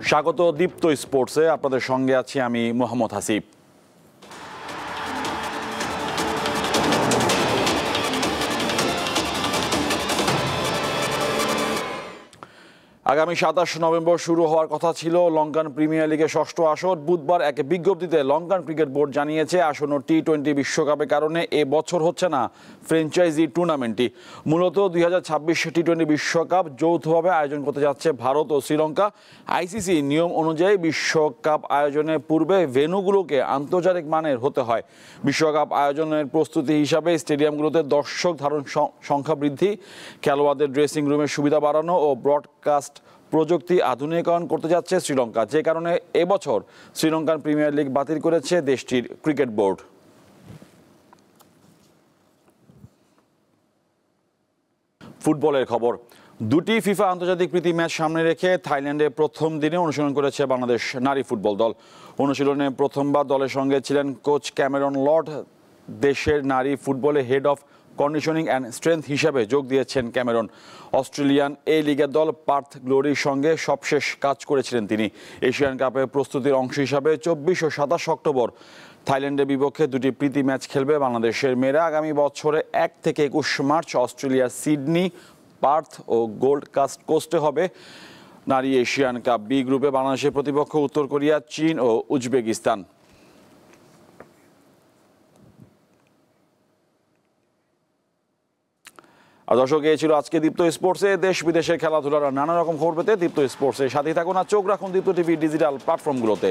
স্বাগত দীপ্ত স্পোর্টসে, আপনাদের সঙ্গে আছি আমি মোহাম্মদ হাসিব। আগামী ২৭ নভেম্বর শুরু হওয়ার কথা ছিল লঙ্কান প্রিমিয়ার লিগের ষষ্ঠ আসর। বুধবার এক বিজ্ঞপ্তিতে লঙ্কান ক্রিকেট বোর্ড জানিয়েছে আসন্ন টি-20 বিশ্বকাপের কারণে এবছর হচ্ছে না ফ্র্যাঞ্চাইজি টুর্নামেন্টটি। মূলত ২০২৬ টি-20 বিশ্বকাপ যৌথভাবে আয়োজন করতে যাচ্ছে ভারত ও শ্রীলঙ্কা। আইসিসি নিয়ম অনুযায়ী বিশ্বকাপ আয়োজনের পূর্বে ভেন্যুগুলোকে আন্তর্জাতিক মানের হতে হয়। বিশ্বকাপ আয়োজনের প্রস্তুতি হিসাবে স্টেডিয়ামগুলোতে দর্শক ধারণ সংখ্যা বৃদ্ধি, খেলোয়াড়দের ড্রেসিং রুমের সুবিধা বাড়ানো ও ব্রডকাস্ট প্রযুক্তি আধুনিকরণ করতে যাচ্ছে শ্রীলঙ্কা, যে কারণে এবছর শ্রীলঙ্কান প্রিমিয়ার লিগ বাতিল করেছে দেশটির ক্রিকেট বোর্ড। ফুটবলের খবর। দুটি ফিফা আন্তর্জাতিক প্রীতি ম্যাচ সামনে রেখে থাইল্যান্ডে প্রথম দিনে অনুশীলন করেছে বাংলাদেশ নারী ফুটবল দল। অনুশীলনে প্রথমবার দলের সঙ্গে ছিলেন কোচ ক্যামেরন লর্ড। দেশের নারী ফুটবলে head of conditioning and strength হিসাবে যোগ দিয়েছেন ক্যামেরন। অস্ট্রেলিয়ান এই লিগের দল পার্থ গ্লোরির সঙ্গে সবশেষ কাজ করেছিলেন তিনি। এশিয়ান কাপের প্রস্তুতির অংশ হিসাবে ২৪ ও ২৭ অক্টোবর থাইল্যান্ডের বিপক্ষে দুটি প্রীতি ম্যাচ খেলবে বাংলাদেশের মেয়েরা। আগামী বছরে ১ থেকে ২১ মার্চ অস্ট্রেলিয়ার সিডনি, পার্থ ও গোল্ড কোস্টে হবে নারী এশিয়ান কাপ। বি গ্রুপে বাংলাদেশের প্রতিপক্ষ উত্তর কোরিয়া, চীন ও উজবেকিস্তান। আর দর্শক, এই ছিল আজকে দীপ্ত স্পোর্টসে। দেশ বিদেশের খেলাধুলার নানা রকম খবর পেতে দীপ্ত স্পোর্টসের সাথেই থাকুন আর চোখ রাখুন দীপ্ত টিভি ডিজিটাল প্ল্যাটফর্মগুলোতে।